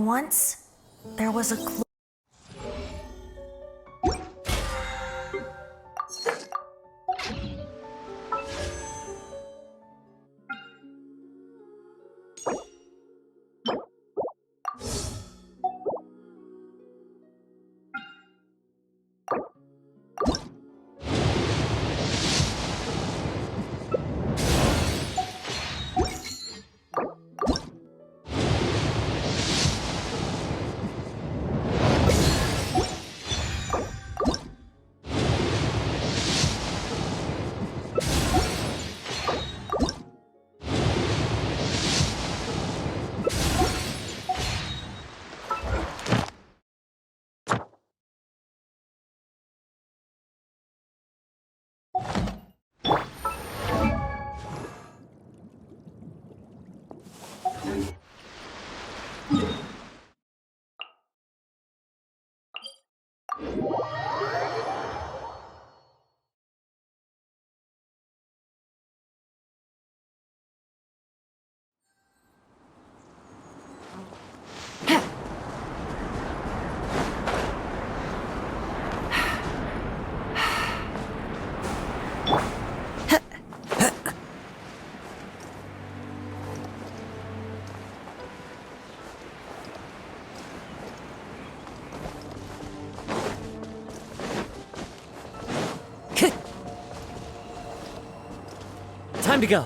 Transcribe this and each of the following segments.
Once, there was a Time to go.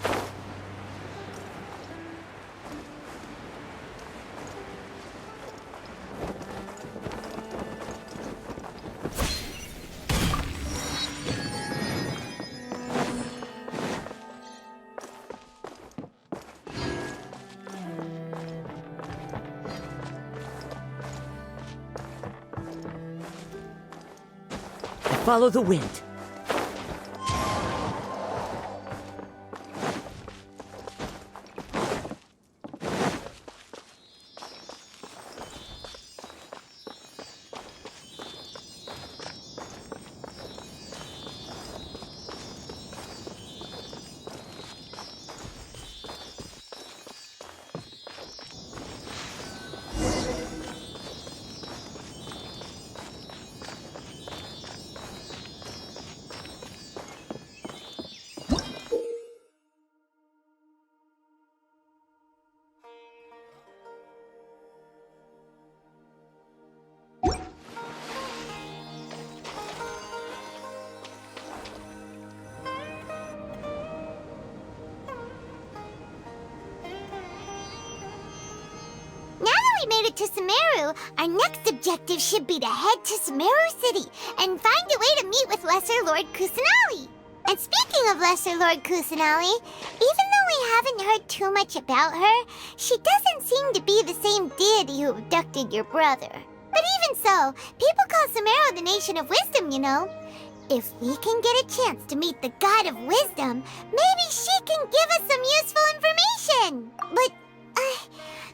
Follow the wind. To Sumeru, our next objective should be to head to Sumeru City and find a way to meet with Lesser Lord Kusanali. And speaking of Lesser Lord Kusanali, even though we haven't heard too much about her, she doesn't seem to be the same deity who abducted your brother. But even so, people call Sumeru the Nation of Wisdom, you know. If we can get a chance to meet the God of Wisdom, maybe she can give us some useful information. But,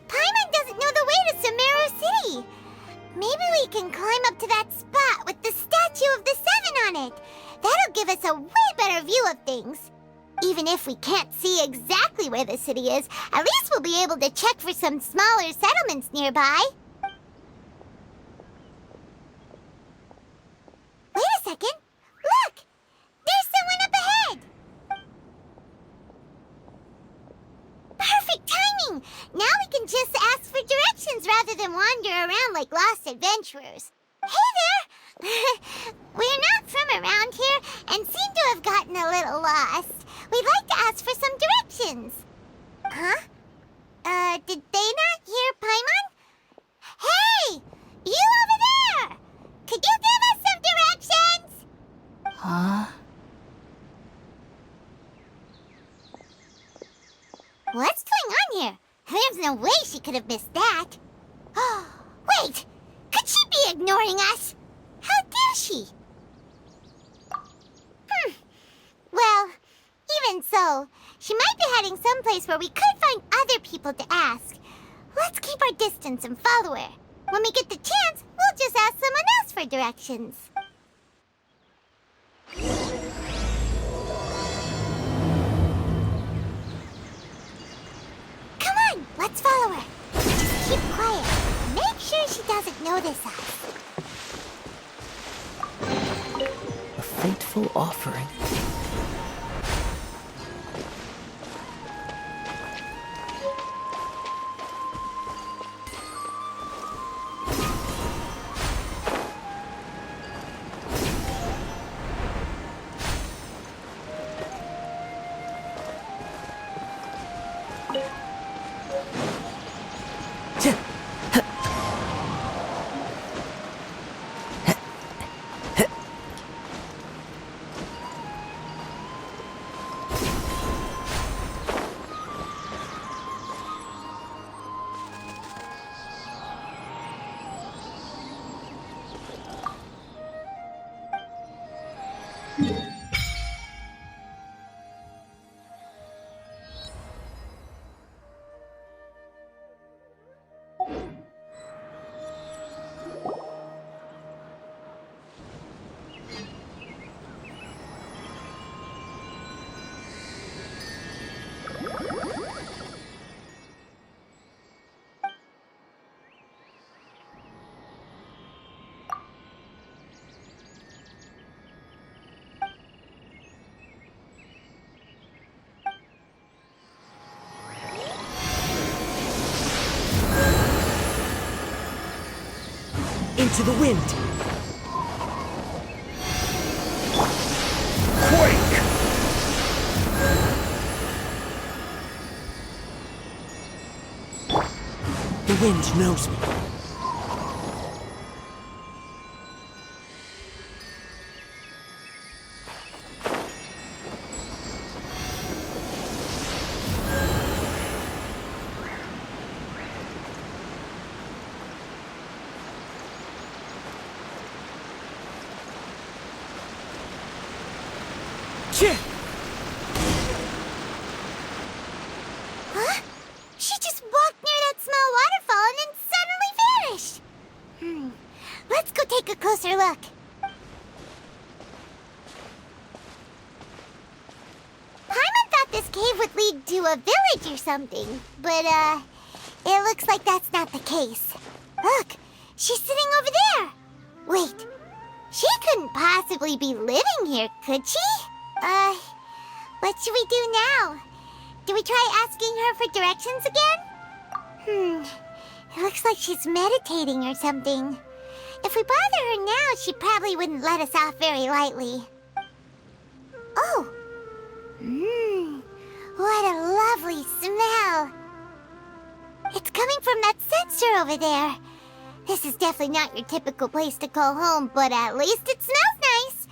Paimon doesn't know the way to Sumeru City. Maybe we can climb up to that spot with the statue of the Seven on it. That'll give us a way better view of things. Even if we can't see exactly where the city is, at least we'll be able to check for some smaller settlements nearby. Wait a second. Look! There's someone up ahead! Perfect timing! Now we can just ask for directions rather than wander around like lost adventurers. Hey there! We're not from around here and seem to have gotten a little lost. We'd like to ask for some directions. Huh? Did they not hear Paimon? Hey! You over there! Could you give us some directions? Huh? What's going on here? There's no way she could have missed that. Oh, wait! Could she be ignoring us? How dare she? Well, even so, she might be heading someplace where we could find other people to ask. Let's keep our distance and follow her. When we get the chance, we'll just ask someone else for directions. Come on, let's follow her. Just keep quiet. Maybe Into the wind! Quake! The wind knows me. Huh? She just walked near that small waterfall and then suddenly vanished. Let's go take a closer look. Paimon thought this cave would lead to a village or something, but, it looks like that's not the case. Look, she's sitting over there. Wait, she couldn't possibly be living here, could she? What should we do now? Do we try asking her for directions again? It looks like she's meditating or something. If we bother her now, she probably wouldn't let us off very lightly. Oh! What a lovely smell! It's coming from that sensor over there. This is definitely not your typical place to call home, but at least it smells nice.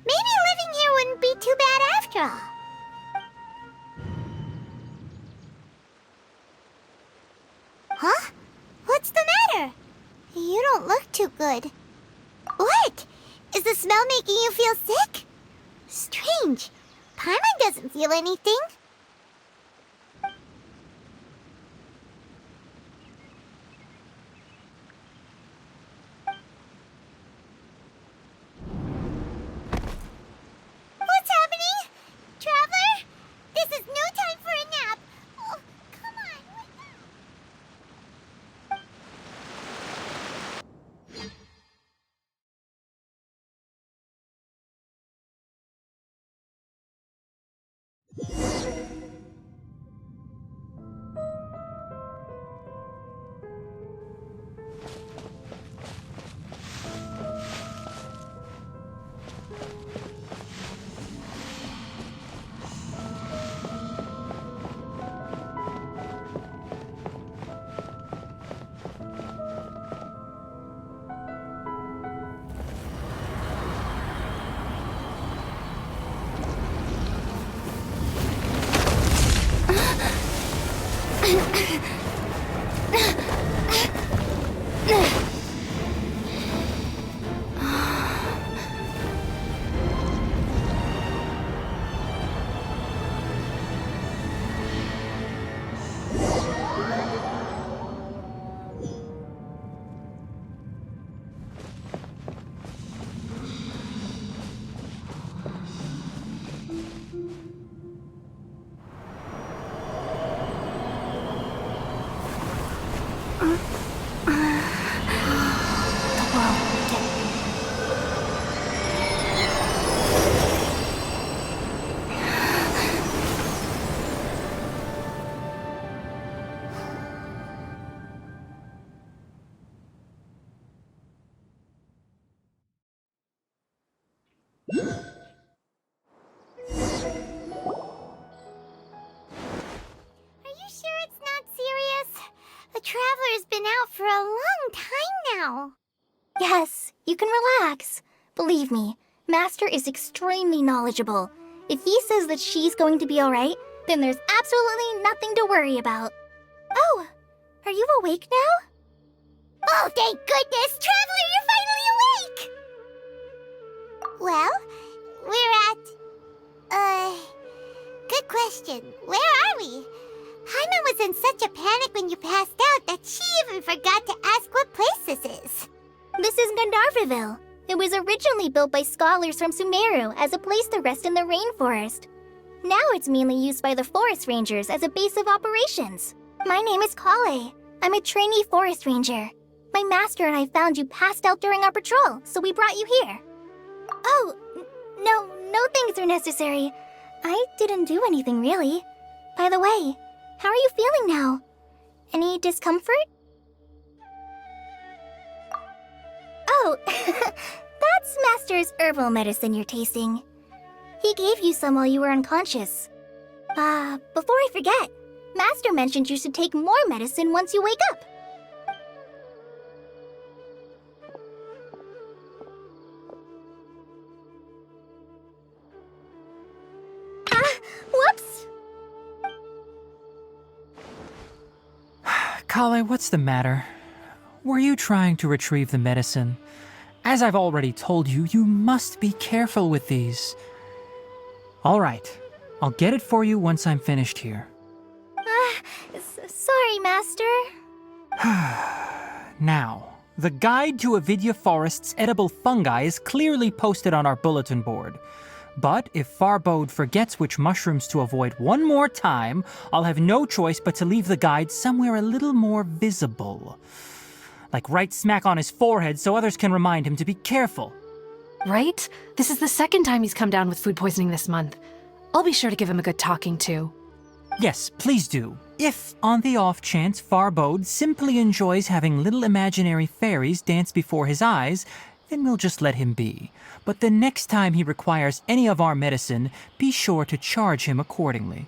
Maybe living here wouldn't be too bad after all. Huh? What's the matter? You don't look too good. What? Is the smell making you feel sick? Strange. Paimon doesn't feel anything. What's happening? Traveler? This is no time for a nap. Oh, come on, wake up. Traveler's been out for a long time now. Yes, you can relax. Believe me, Master is extremely knowledgeable. If he says that she's going to be alright, then there's absolutely nothing to worry about. Oh, are you awake now? Oh, thank goodness! Traveler, you're finally awake! Well, we're at... Good question. Where are we? Paimon was in such a panic when you passed out that she even forgot to ask what place this is. This is Gandharvaville. It was originally built by scholars from Sumeru as a place to rest in the rainforest. Now it's mainly used by the forest rangers as a base of operations. My name is Kale. I'm a trainee forest ranger. My master and I found you passed out during our patrol, so we brought you here. Oh, no things are necessary. I didn't do anything really. By the way, how are you feeling now? Any discomfort? Oh, that's Master's herbal medicine you're tasting. He gave you some while you were unconscious. Before I forget, Master mentioned you should take more medicine once you wake up. Whoops! Kale, what's the matter? Were you trying to retrieve the medicine? As I've already told you, you must be careful with these. All right, I'll get it for you once I'm finished here. Sorry, Master. Now, the guide to Avidya Forest's edible fungi is clearly posted on our bulletin board. But if Farbode forgets which mushrooms to avoid one more time, I'll have no choice but to leave the guide somewhere a little more visible. Like right smack on his forehead so others can remind him to be careful. Right? This is the second time he's come down with food poisoning this month. I'll be sure to give him a good talking to. Yes, please do. If, on the off chance, Farbode simply enjoys having little imaginary fairies dance before his eyes, then we'll just let him be. But the next time he requires any of our medicine, be sure to charge him accordingly.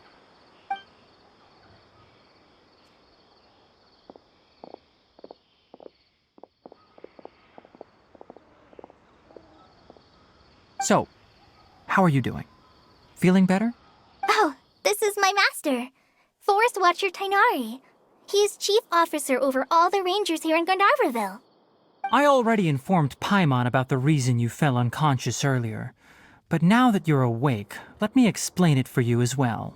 So, how are you doing? Feeling better? Oh, this is my master, Forest Watcher Tainari. He is chief officer over all the rangers here in Gandharvaville. I already informed Paimon about the reason you fell unconscious earlier. But now that you're awake, let me explain it for you as well.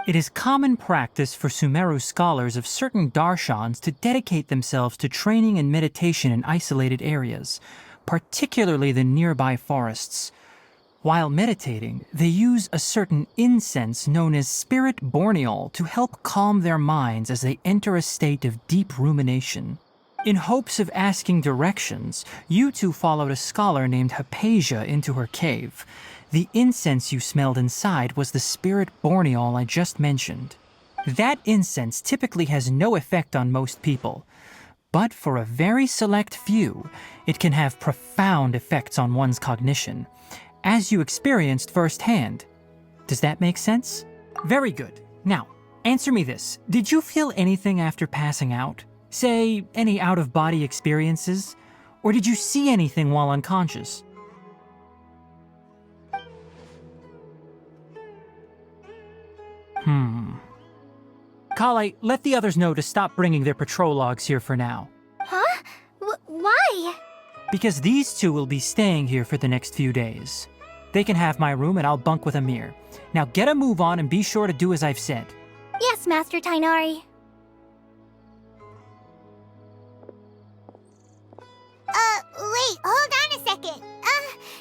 It is common practice for Sumeru scholars of certain darshans to dedicate themselves to training and meditation in isolated areas, particularly the nearby forests. While meditating, they use a certain incense known as spirit borneol to help calm their minds as they enter a state of deep rumination. In hopes of asking directions, you two followed a scholar named Hypatia into her cave. The incense you smelled inside was the spirit borneol I just mentioned. That incense typically has no effect on most people, but for a very select few, it can have profound effects on one's cognition, as you experienced firsthand. Does that make sense? Very good. Now, answer me this. Did you feel anything after passing out? Say, any out-of-body experiences? Or did you see anything while unconscious? Kale, let the others know to stop bringing their patrol logs here for now. Huh? Why? Because these two will be staying here for the next few days. They can have my room and I'll bunk with Amir. Now get a move on and be sure to do as I've said. Yes, Master Tainari. Wait, hold on a second.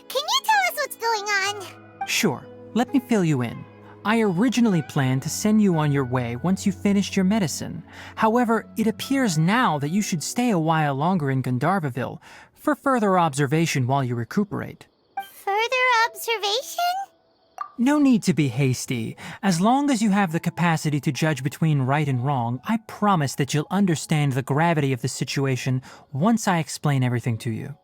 Can you tell us what's going on? Sure, let me fill you in. I originally planned to send you on your way once you finished your medicine. However, it appears now that you should stay a while longer in Gandharvaville for further observation while you recuperate. Further observation? No need to be hasty. As long as you have the capacity to judge between right and wrong, I promise that you'll understand the gravity of the situation once I explain everything to you.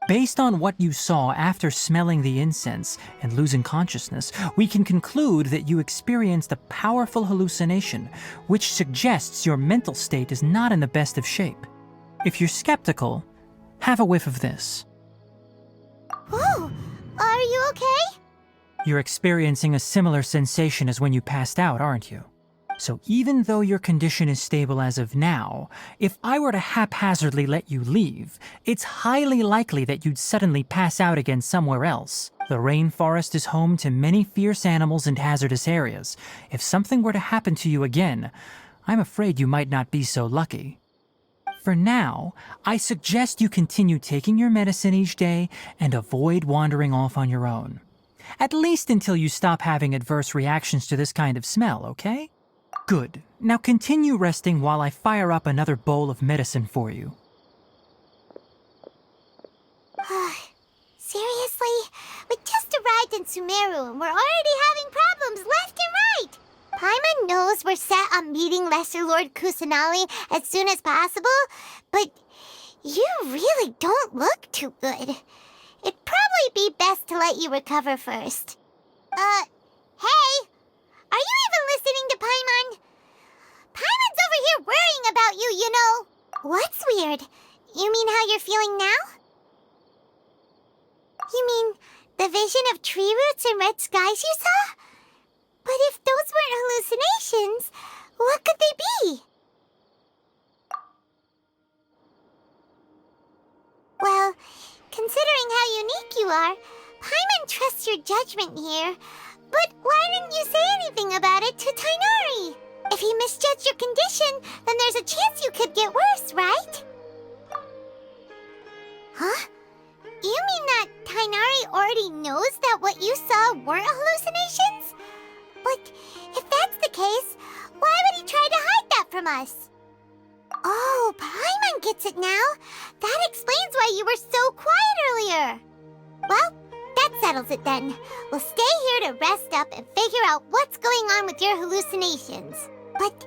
Based on what you saw after smelling the incense and losing consciousness, we can conclude that you experienced a powerful hallucination, which suggests your mental state is not in the best of shape. If you're skeptical, have a whiff of this. Ooh, are you okay? You're experiencing a similar sensation as when you passed out, aren't you? So even though your condition is stable as of now, if I were to haphazardly let you leave, it's highly likely that you'd suddenly pass out again somewhere else. The rainforest is home to many fierce animals and hazardous areas. If something were to happen to you again, I'm afraid you might not be so lucky. For now, I suggest you continue taking your medicine each day and avoid wandering off on your own. At least until you stop having adverse reactions to this kind of smell, okay? Good. Now continue resting while I fire up another bowl of medicine for you. Seriously? We just arrived in Sumeru and we're already having problems left and right! Paimon knows we're set on meeting Lesser Lord Kusanali as soon as possible, but You really don't look too good. It'd probably be best to let you recover first. Hey! Are you even listening to Paimon? Paimon's over here worrying about you, you know. What's weird? You mean how you're feeling now? You mean the vision of tree roots and red skies you saw? But if those weren't hallucinations, what could they be? Well, considering how unique you are, Paimon trusts your judgment here. But why didn't you say anything about it to Tighnari? If he misjudged your condition, then there's a chance you could get worse, right? Huh? You mean that Tighnari already knows that what you saw weren't hallucinations? But if that's the case, why would he try to hide that from us? Oh, Paimon gets it now. That explains why you were so quiet earlier. Well, that settles it then. We'll stay here to rest up and figure out what's going on with your hallucinations. But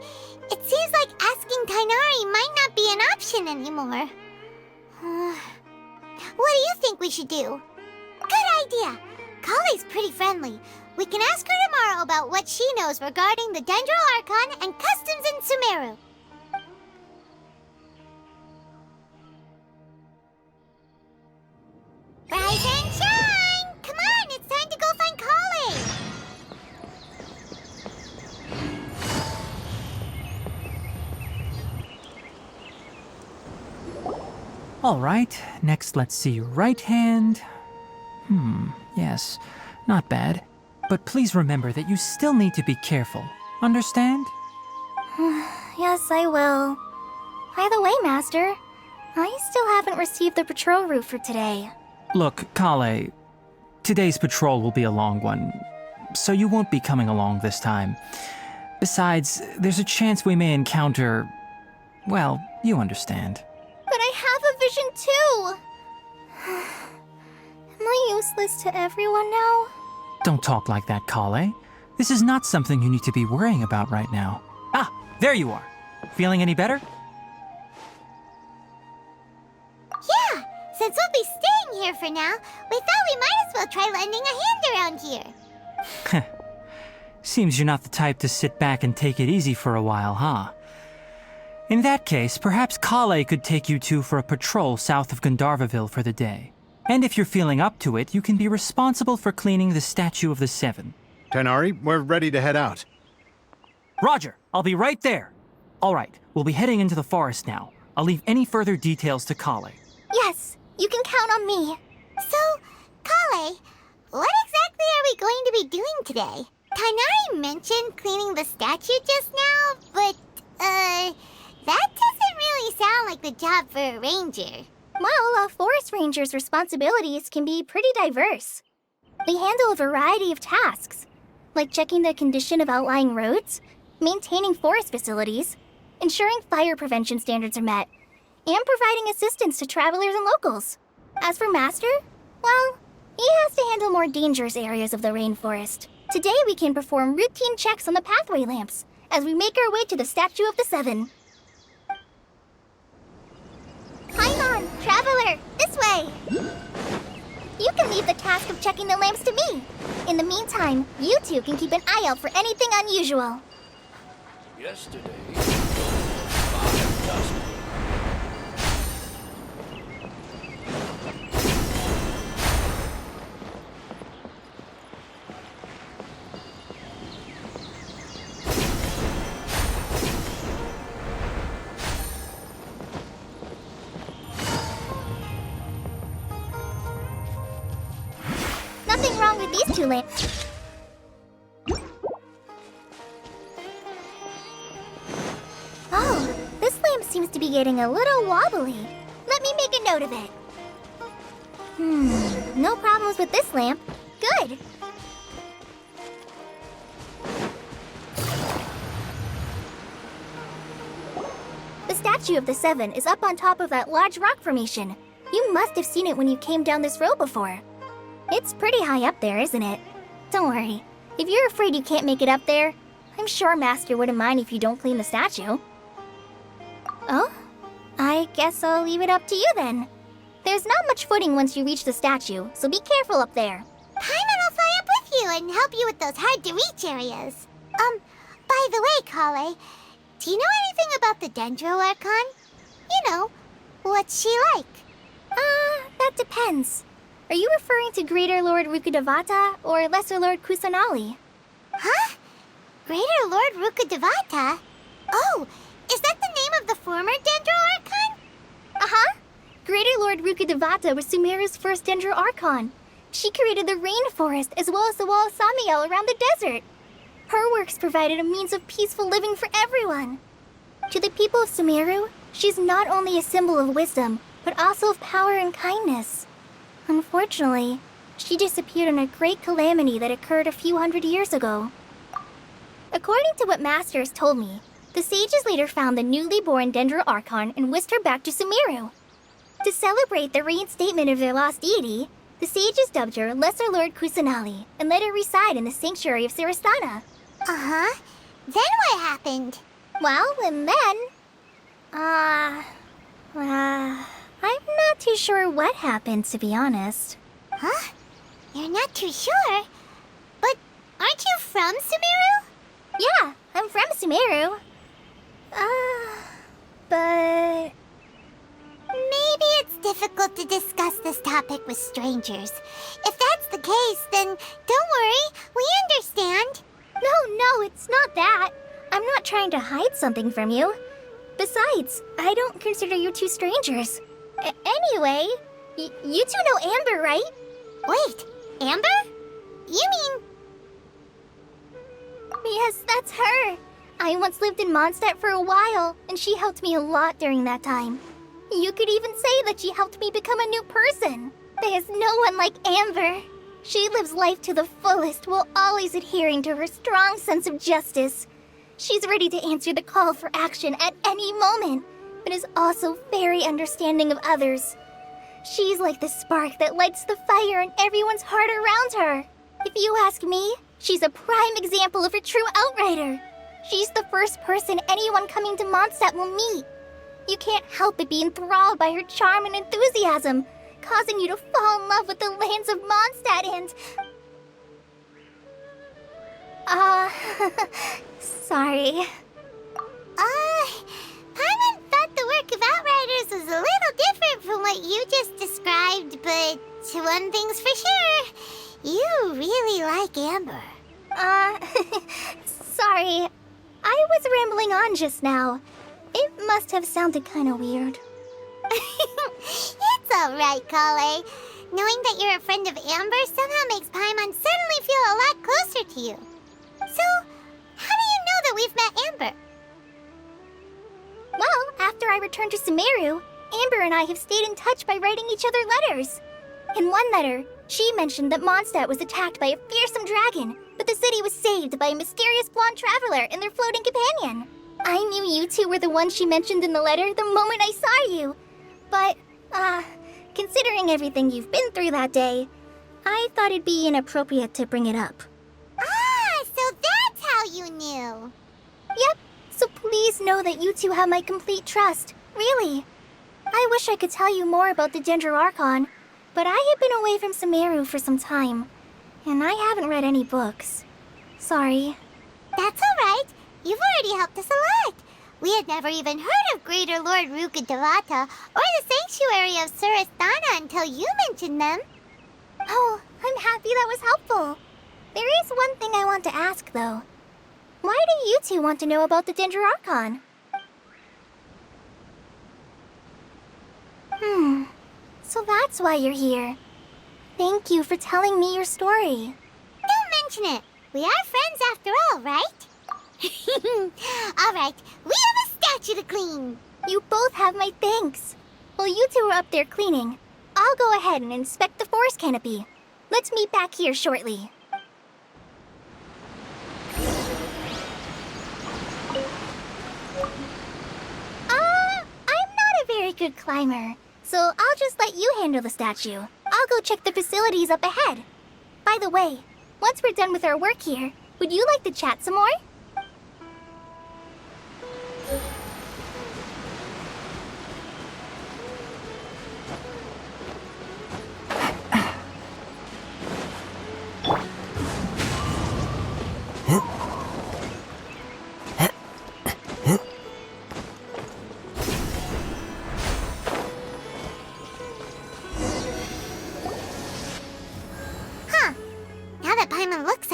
it seems like asking Tighnari might not be an option anymore. What do you think we should do? Good idea. Kale's pretty friendly. We can ask her tomorrow about what she knows regarding the Dendro Archon and customs in Sumeru. Rise and shine! Come on, it's time to go find Kale! All right, next let's see your right hand. Yes, not bad. But please remember that you still need to be careful. Understand? Yes, I will. By the way, Master, I still haven't received the patrol route for today. Look, Kale, today's patrol will be a long one, so you won't be coming along this time. Besides, there's a chance we may encounter... well, you understand. But I have a vision too! Am I useless to everyone now? Don't talk like that, Kale. This is not something you need to be worrying about right now. Ah, there you are. Feeling any better? Yeah, since we'll be staying here for now, we thought we might as well try lending a hand around here. Seems you're not the type to sit back and take it easy for a while, huh? In that case, perhaps Kale could take you two for a patrol south of Gandharvaville for the day. And if you're feeling up to it, you can be responsible for cleaning the Statue of the Seven. Tighnari, we're ready to head out. Roger, I'll be right there. All right, we'll be heading into the forest now. I'll leave any further details to Kale. Yes, you can count on me. So, Kale, what exactly are we going to be doing today? Tighnari mentioned cleaning the statue just now, but, that doesn't really sound like the job for a ranger. Well, a forest ranger's responsibilities can be pretty diverse. They handle a variety of tasks, like checking the condition of outlying roads, maintaining forest facilities, ensuring fire prevention standards are met, and providing assistance to travelers and locals. As for Master, well, he has to handle more dangerous areas of the rainforest. Today we can perform routine checks on the pathway lamps as we make our way to the Statue of the Seven. Paimon, traveler, this way! You can leave the task of checking the lamps to me. In the meantime, you two can keep an eye out for anything unusual. Yesterday, 5 dozen. Nothing wrong with these two lamps. Oh, this lamp seems to be getting a little wobbly. Let me make a note of it. No problems with this lamp. Good. The Statue of the Seven is up on top of that large rock formation. You must have seen it when you came down this road before. It's pretty high up there, isn't it? Don't worry. If you're afraid you can't make it up there, I'm sure Master wouldn't mind if you don't clean the statue. Oh? I guess I'll leave it up to you then. There's not much footing once you reach the statue, so be careful up there. Paimon will fly up with you and help you with those hard-to-reach areas. By the way, Kale, do you know anything about the Dendro Archon? You know, what's she like? That depends. Are you referring to Greater Lord Rukkhadevata or Lesser Lord Kusanali? Huh? Greater Lord Rukkhadevata? Oh, is that the name of the former Dendro Archon? Uh-huh. Greater Lord Rukkhadevata was Sumeru's first Dendro Archon. She created the rainforest as well as the wall of Samiel around the desert. Her works provided a means of peaceful living for everyone. To the people of Sumeru, she's not only a symbol of wisdom, but also of power and kindness. Unfortunately, she disappeared in a great calamity that occurred a few hundred years ago. According to what Masters told me, the sages later found the newly born Dendro Archon and whisked her back to Sumeru. To celebrate the reinstatement of their lost deity, the sages dubbed her Lesser Lord Kusanali and let her reside in the sanctuary of Siristana. Uh-huh. Then what happened? Well, and then... I'm not too sure what happened, to be honest. Huh? You're not too sure? But aren't you from Sumeru? Yeah, I'm from Sumeru. But... Maybe it's difficult to discuss this topic with strangers. If that's the case, then don't worry, we understand. No, it's not that. I'm not trying to hide something from you. Besides, I don't consider you two strangers. Anyway, you two know Amber, right? Wait, Amber? You mean... Yes, that's her. I once lived in Mondstadt for a while, and she helped me a lot during that time. You could even say that she helped me become a new person. There's no one like Amber. She lives life to the fullest while always adhering to her strong sense of justice. She's ready to answer the call for action at any moment, but is also very understanding of others. She's like the spark that lights the fire in everyone's heart around her. If you ask me, she's a prime example of a true outrider. She's the first person anyone coming to Mondstadt will meet. You can't help but be enthralled by her charm and enthusiasm, causing you to fall in love with the lands of Mondstadt and... sorry. Paimon thought the work of Outriders was a little different from what you just described, but one thing's for sure, you really like Amber. Sorry. I was rambling on just now. It must have sounded kind of weird. It's alright, Kale. Knowing that you're a friend of Amber somehow makes Paimon suddenly feel a lot closer to you. So, how do you know that we've met Amber? Well, after I returned to Sumeru, Amber and I have stayed in touch by writing each other letters. In one letter, she mentioned that Mondstadt was attacked by a fearsome dragon, but the city was saved by a mysterious blonde traveler and their floating companion. I knew you two were the ones she mentioned in the letter the moment I saw you. But, considering everything you've been through that day, I thought it'd be inappropriate to bring it up. So that's how you knew. Yep, so please know that you two have my complete trust, really. I wish I could tell you more about the Dendro Archon, but I have been away from Sumeru for some time, and I haven't read any books. Sorry. That's alright. You've already helped us a lot. We had never even heard of Greater Lord Rukkhadevata or the Sanctuary of Suristana until you mentioned them. Oh, I'm happy that was helpful. There is one thing I want to ask, though. Why do you two want to know about the Dendro Archon? So that's why you're here. Thank you for telling me your story. Don't mention it. We are friends after all, right? Alright, we have a statue to clean. You both have my thanks. While you two are up there cleaning, I'll go ahead and inspect the forest canopy. Let's meet back here shortly. I'm not a very good climber, so I'll just let you handle the statue. I'll go check the facilities up ahead. By the way, once we're done with our work here, would you like to chat some more?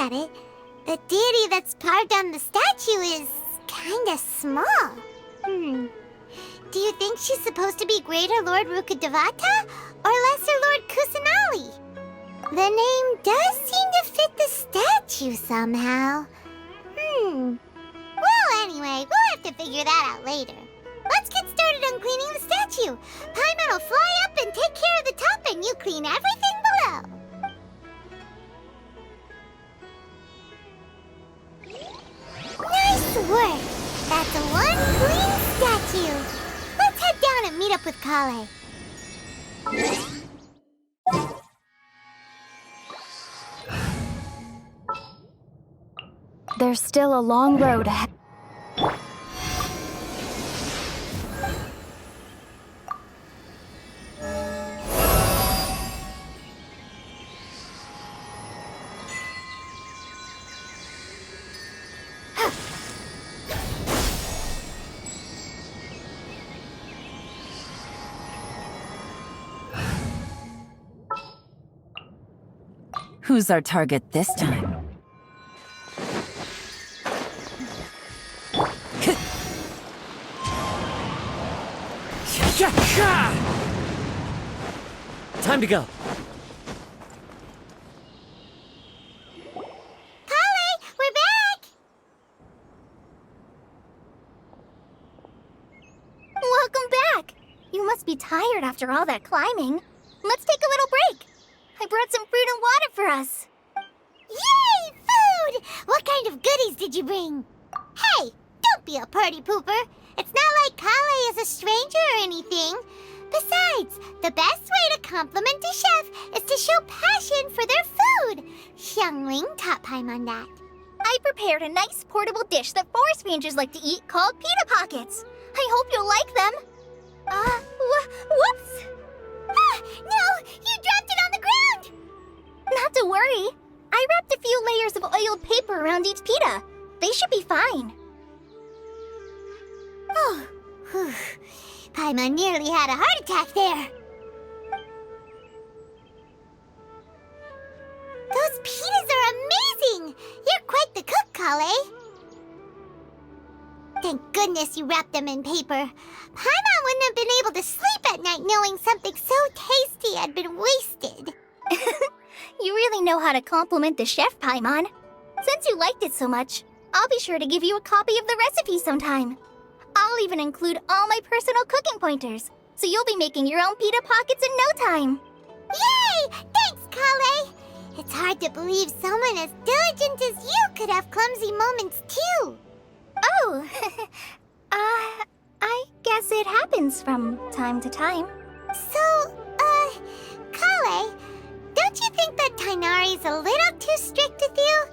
at it, the deity that's carved on the statue is kinda small. Do you think she's supposed to be Greater Lord Rukkhadevata or Lesser Lord Kusanali? The name does seem to fit the statue somehow. Well, anyway, we'll have to figure that out later. Let's get started on cleaning the statue. Paimon will fly up and take care of the top, and you clean everything below. Nice work! That's one clean statue. Let's head down and meet up with Kale. There's still a long road ahead. Who's our target this time? Time to go. Kale, we're back! Welcome back! You must be tired after all that climbing. Let's take a little break. I brought some fruit and water for us. Yay, food! What kind of goodies did you bring? Hey, don't be a party pooper. It's not like Kale is a stranger or anything. Besides, the best way to compliment a chef is to show passion for their food. Xiangling taught Paimon that. I prepared a nice portable dish that forest rangers like to eat called pita pockets. I hope you'll like them. Whoops! Ah, no! You dropped it on the ground! Not to worry. I wrapped a few layers of oiled paper around each pita. They should be fine. Oh, whew. Paimon nearly had a heart attack there. Those pitas are amazing! You're quite the cook, Kale. Thank goodness you wrapped them in paper. Paimon wouldn't have been able to sleep at night knowing something so tasty had been wasted. You really know how to compliment the chef, Paimon. Since you liked it so much, I'll be sure to give you a copy of the recipe sometime. I'll even include all my personal cooking pointers, so you'll be making your own pita pockets in no time. Yay! Thanks, Kale! It's hard to believe someone as diligent as you could have clumsy moments too. Oh, I guess it happens from time to time. So, Kale, don't you think that Tainari's a little too strict with you?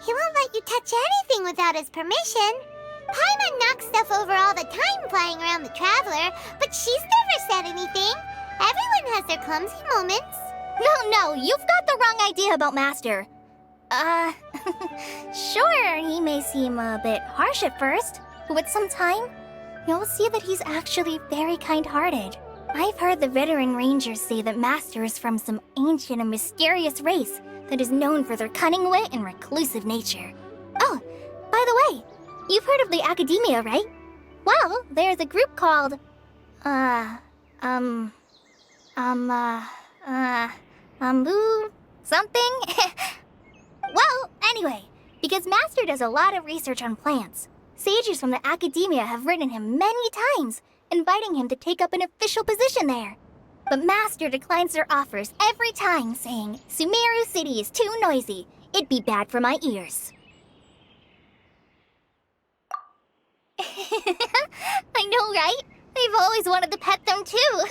He won't let you touch anything without his permission. Paimon knocks stuff over all the time flying around the Traveler, but she's never said anything. Everyone has their clumsy moments. No, you've got the wrong idea about Master. Sure, he may seem a bit harsh at first, but with some time, you'll see that he's actually very kind-hearted. I've heard the veteran rangers say that Master is from some ancient and mysterious race that is known for their cunning wit and reclusive nature. Oh, by the way, you've heard of the Academia, right? Well, there's a group called, something? Well, anyway, because Master does a lot of research on plants, sages from the Academia have written him many times, inviting him to take up an official position there. But Master declines their offers every time, saying, Sumeru City is too noisy. It'd be bad for my ears. I know, right? I've always wanted to pet them too.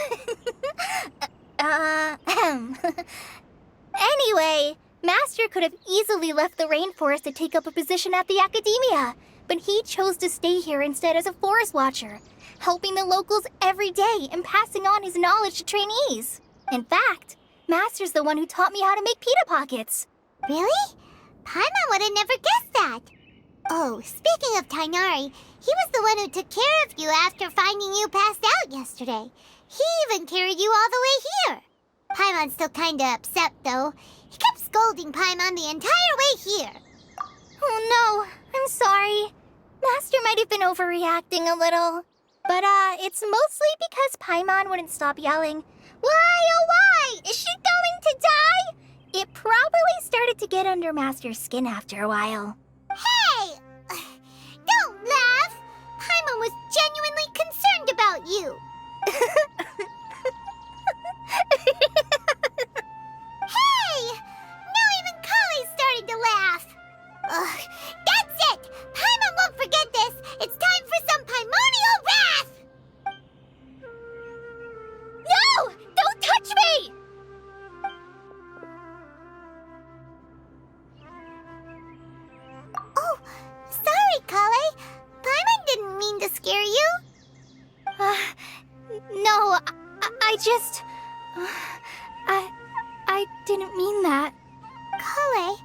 Anyway, Master could have easily left the rainforest to take up a position at the Academia, but he chose to stay here instead as a forest watcher, helping the locals every day and passing on his knowledge to trainees. In fact, Master's the one who taught me how to make pita pockets. Really? Paimon would have never guessed that. Oh, speaking of Tainari, he was the one who took care of you after finding you passed out yesterday. He even carried you all the way here. Paimon's still kinda upset, though. He kept scolding Paimon the entire way here. Oh no, I'm sorry. Master might have been overreacting a little. But, it's mostly because Paimon wouldn't stop yelling, "Why, oh why? Is she going to die?" It probably started to get under Master's skin after a while. Hey! Don't laugh! Paimon was genuinely concerned about you. Hey! Now even Kale started to laugh. Ugh, that's it! Paimon won't forget this! It's time for some Paimonial wrath! No! Don't touch me! Oh, sorry, Kale. Paimon didn't mean to scare you. No, I just... I didn't mean that. Kale,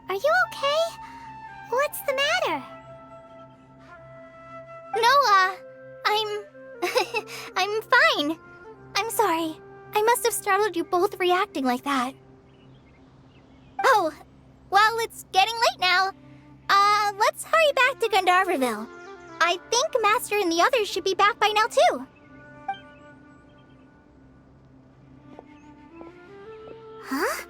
are you okay? What's the matter? No, I'm... I'm fine. I'm sorry. I must have startled you both reacting like that. Oh, well, it's getting late now. Let's hurry back to Gandharville. I think Master and the others should be back by now, too. Huh?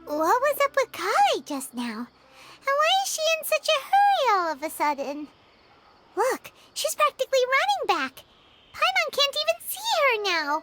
What was up with Kale just now? And why is she in such a hurry all of a sudden? Look, she's practically running back. Paimon can't even see her now.